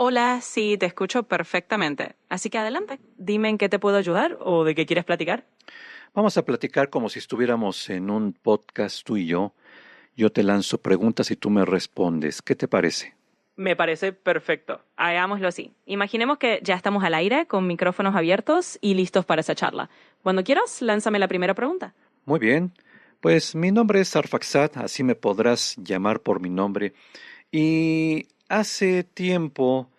Hola, sí, te escucho perfectamente. Así que adelante, dime en qué te puedo ayudar o de qué quieres platicar. Vamos a platicar como si estuviéramos en un podcast tú y yo. Yo te lanzo preguntas y tú me respondes. ¿Qué te parece? Me parece perfecto. Hagámoslo así. Imaginemos que ya estamos al aire con micrófonos abiertos y listos para esa charla. Cuando quieras, lánzame la primera pregunta. Muy bien. Pues mi nombre es Arfaxad, así me podrás llamar por mi nombre. Y hace tiempo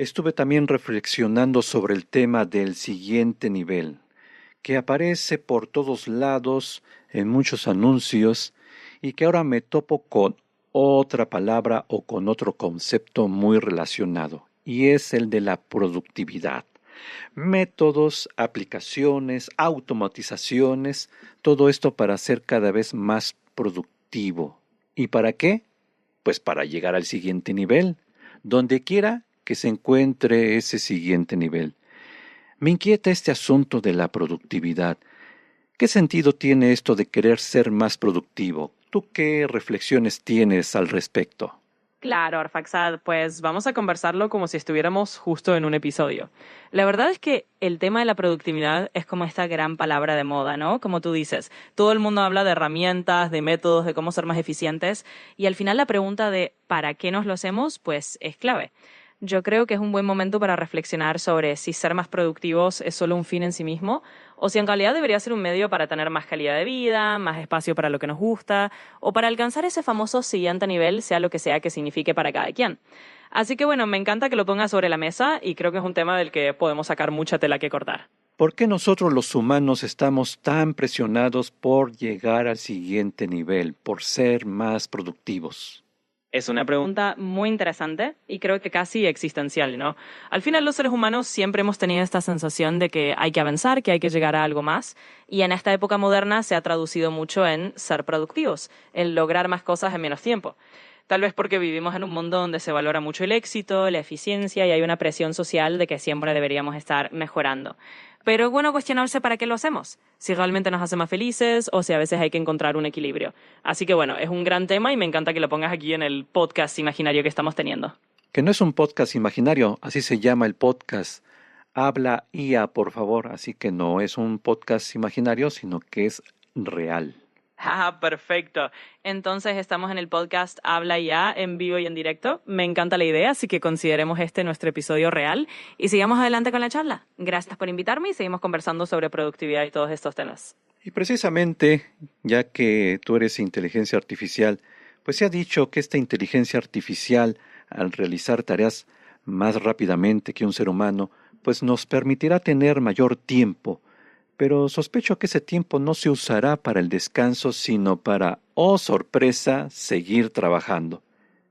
estuve también reflexionando sobre el tema del siguiente nivel, que aparece por todos lados en muchos anuncios y que ahora me topo con otra palabra o con otro concepto muy relacionado, y es el de la productividad. Métodos, aplicaciones, automatizaciones, todo esto para ser cada vez más productivo. ¿Y para qué? Pues para llegar al siguiente nivel, donde quiera que se encuentre ese siguiente nivel. Me inquieta este asunto de la productividad. ¿Qué sentido tiene esto de querer ser más productivo? ¿Tú qué reflexiones tienes al respecto? Claro, Arfaxad, pues vamos a conversarlo como si estuviéramos justo en un episodio. La verdad es que el tema de la productividad es como esta gran palabra de moda, ¿no? Como tú dices, todo el mundo habla de herramientas, de métodos, de cómo ser más eficientes, y al final la pregunta de ¿para qué nos lo hacemos? Pues es clave. Yo creo que es un buen momento para reflexionar sobre si ser más productivos es solo un fin en sí mismo o si en realidad debería ser un medio para tener más calidad de vida, más espacio para lo que nos gusta o para alcanzar ese famoso siguiente nivel, sea lo que sea que signifique para cada quien. Así que bueno, me encanta que lo pongas sobre la mesa y creo que es un tema del que podemos sacar mucha tela que cortar. ¿Por qué nosotros los humanos estamos tan presionados por llegar al siguiente nivel, por ser más productivos? Es una pregunta muy interesante y creo que casi existencial, ¿no? Al final los seres humanos siempre hemos tenido esta sensación de que hay que avanzar, que hay que llegar a algo más y en esta época moderna se ha traducido mucho en ser productivos, en lograr más cosas en menos tiempo. Tal vez porque vivimos en un mundo donde se valora mucho el éxito, la eficiencia y hay una presión social de que siempre deberíamos estar mejorando. Pero es bueno cuestionarse para qué lo hacemos, si realmente nos hace más felices o si a veces hay que encontrar un equilibrio. Así que bueno, es un gran tema y me encanta que lo pongas aquí en el podcast imaginario que estamos teniendo. Que no es un podcast imaginario, así se llama el podcast. Habla IA, por favor, así que no es un podcast imaginario, sino que es real. Ah, perfecto. Entonces estamos en el podcast Habla ya en vivo y en directo. Me encanta la idea, así que consideremos este nuestro episodio real y sigamos adelante con la charla. Gracias por invitarme y seguimos conversando sobre productividad y todos estos temas. Y precisamente, ya que tú eres inteligencia artificial, pues se ha dicho que esta inteligencia artificial, al realizar tareas más rápidamente que un ser humano, pues nos permitirá tener mayor tiempo, pero sospecho que ese tiempo no se usará para el descanso, sino para, oh sorpresa, seguir trabajando.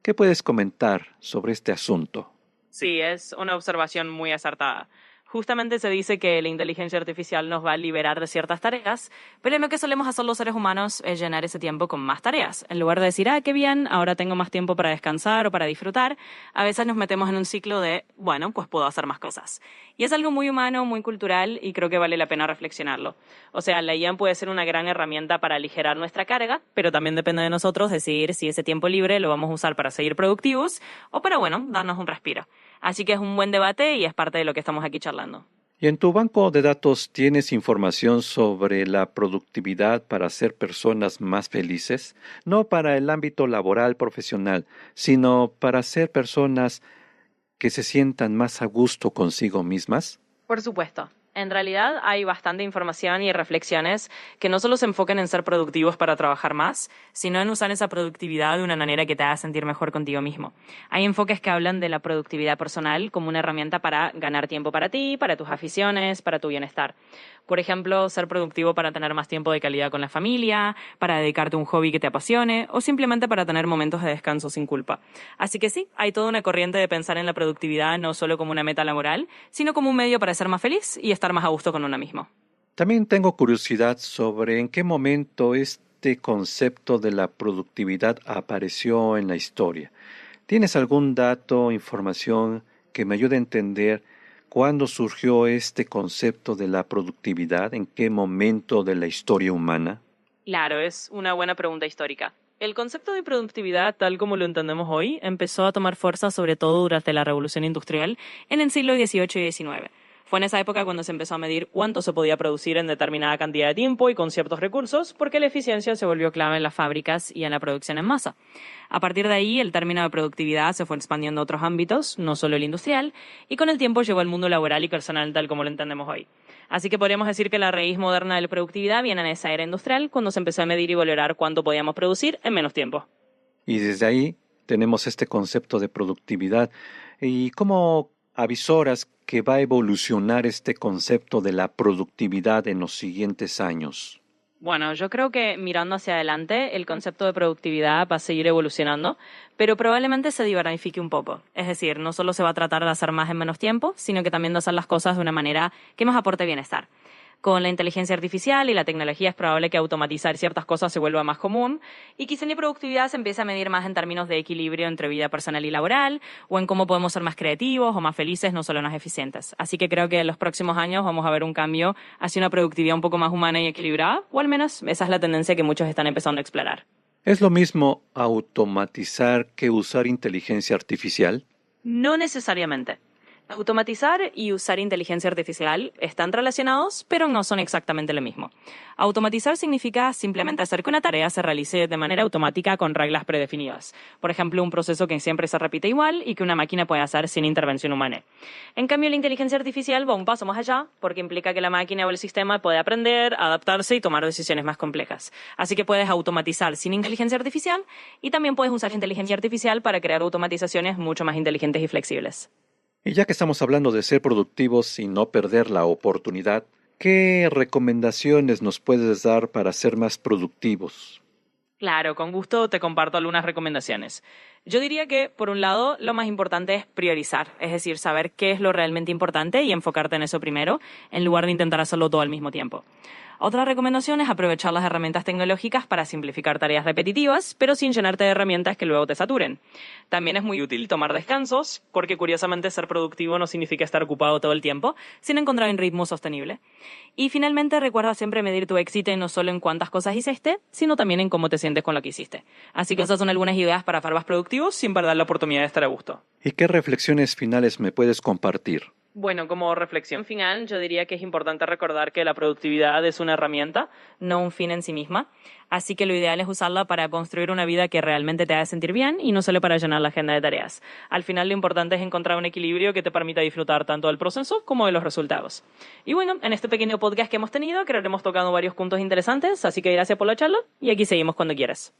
¿Qué puedes comentar sobre este asunto? Sí, es una observación muy acertada. Justamente se dice que la inteligencia artificial nos va a liberar de ciertas tareas, pero lo que solemos hacer los seres humanos es llenar ese tiempo con más tareas. En lugar de decir, ah, qué bien, ahora tengo más tiempo para descansar o para disfrutar, a veces nos metemos en un ciclo de, bueno, pues puedo hacer más cosas. Y es algo muy humano, muy cultural y creo que vale la pena reflexionarlo. O sea, la IA puede ser una gran herramienta para aligerar nuestra carga, pero también depende de nosotros decidir si ese tiempo libre lo vamos a usar para seguir productivos o para, bueno, darnos un respiro. Así que es un buen debate y es parte de lo que estamos aquí charlando. ¿Y en tu banco de datos tienes información sobre la productividad para ser personas más felices? No para el ámbito laboral profesional, sino para ser personas que se sientan más a gusto consigo mismas. Por supuesto. En realidad hay bastante información y reflexiones que no solo se enfocan en ser productivos para trabajar más, sino en usar esa productividad de una manera que te haga sentir mejor contigo mismo. Hay enfoques que hablan de la productividad personal como una herramienta para ganar tiempo para ti, para tus aficiones, para tu bienestar. Por ejemplo, ser productivo para tener más tiempo de calidad con la familia, para dedicarte a un hobby que te apasione o simplemente para tener momentos de descanso sin culpa. Así que sí, hay toda una corriente de pensar en la productividad no solo como una meta laboral, sino como un medio para ser más feliz y estar más a gusto con uno mismo. También tengo curiosidad sobre en qué momento este concepto de la productividad apareció en la historia. ¿Tienes algún dato, información que me ayude a entender cuándo surgió este concepto de la productividad, en qué momento de la historia humana? Claro, es una buena pregunta histórica. El concepto de productividad, tal como lo entendemos hoy, empezó a tomar fuerza sobre todo durante la Revolución Industrial en el siglo XVIII y XIX. Fue en esa época cuando se empezó a medir cuánto se podía producir en determinada cantidad de tiempo y con ciertos recursos, porque la eficiencia se volvió clave en las fábricas y en la producción en masa. A partir de ahí, el término de productividad se fue expandiendo a otros ámbitos, no solo el industrial, y con el tiempo llegó al mundo laboral y personal tal como lo entendemos hoy. Así que podríamos decir que la raíz moderna de la productividad viene en esa era industrial, cuando se empezó a medir y valorar cuánto podíamos producir en menos tiempo. Y desde ahí tenemos este concepto de productividad. ¿Y cómo avisoras que va a evolucionar este concepto de la productividad en los siguientes años? Bueno, yo creo que mirando hacia adelante, el concepto de productividad va a seguir evolucionando, pero probablemente se diversifique un poco. Es decir, no solo se va a tratar de hacer más en menos tiempo, sino que también de hacer las cosas de una manera que nos aporte bienestar. Con la inteligencia artificial y la tecnología es probable que automatizar ciertas cosas se vuelva más común y quizá la productividad se empiece a medir más en términos de equilibrio entre vida personal y laboral o en cómo podemos ser más creativos o más felices, no solo más eficientes. Así que creo que en los próximos años vamos a ver un cambio hacia una productividad un poco más humana y equilibrada, o al menos esa es la tendencia que muchos están empezando a explorar. ¿Es lo mismo automatizar que usar inteligencia artificial? No necesariamente. Automatizar y usar inteligencia artificial están relacionados, pero no son exactamente lo mismo. Automatizar significa simplemente hacer que una tarea se realice de manera automática con reglas predefinidas. Por ejemplo, un proceso que siempre se repite igual y que una máquina puede hacer sin intervención humana. En cambio, la inteligencia artificial va un paso más allá, porque implica que la máquina o el sistema puede aprender, adaptarse y tomar decisiones más complejas. Así que puedes automatizar sin inteligencia artificial y también puedes usar inteligencia artificial para crear automatizaciones mucho más inteligentes y flexibles. Y ya que estamos hablando de ser productivos y no perder la oportunidad, ¿qué recomendaciones nos puedes dar para ser más productivos? Claro, con gusto te comparto algunas recomendaciones. Yo diría que, por un lado, lo más importante es priorizar, es decir, saber qué es lo realmente importante y enfocarte en eso primero, en lugar de intentar hacerlo todo al mismo tiempo. Otra recomendación es aprovechar las herramientas tecnológicas para simplificar tareas repetitivas, pero sin llenarte de herramientas que luego te saturen. También es muy útil tomar descansos, porque curiosamente ser productivo no significa estar ocupado todo el tiempo, sino encontrar un ritmo sostenible. Y finalmente recuerda siempre medir tu éxito no solo en cuántas cosas hiciste, sino también en cómo te sientes con lo que hiciste. Así que esas son algunas ideas para ser más productivos sin perder la oportunidad de estar a gusto. ¿Y qué reflexiones finales me puedes compartir? Bueno, como reflexión final, yo diría que es importante recordar que la productividad es una herramienta, no un fin en sí misma. Así que lo ideal es usarla para construir una vida que realmente te haga sentir bien y no solo para llenar la agenda de tareas. Al final lo importante es encontrar un equilibrio que te permita disfrutar tanto del proceso como de los resultados. Y bueno, en este pequeño podcast que hemos tenido, creo que hemos tocado varios puntos interesantes, así que gracias por la charla y aquí seguimos cuando quieras.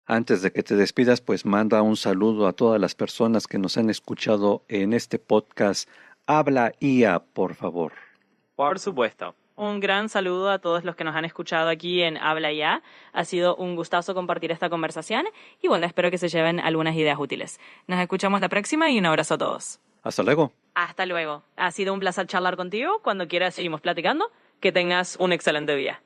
Antes de que te despidas, pues manda un saludo a todas las personas que nos han escuchado en este podcast. Habla IA, por favor. Por supuesto. Un gran saludo a todos los que nos han escuchado aquí en Habla Ya. Ha sido un gustazo compartir esta conversación y bueno, espero que se lleven algunas ideas útiles. Nos escuchamos la próxima y un abrazo a todos. Hasta luego. Hasta luego. Ha sido un placer charlar contigo. Cuando quieras seguimos platicando. Que tengas un excelente día.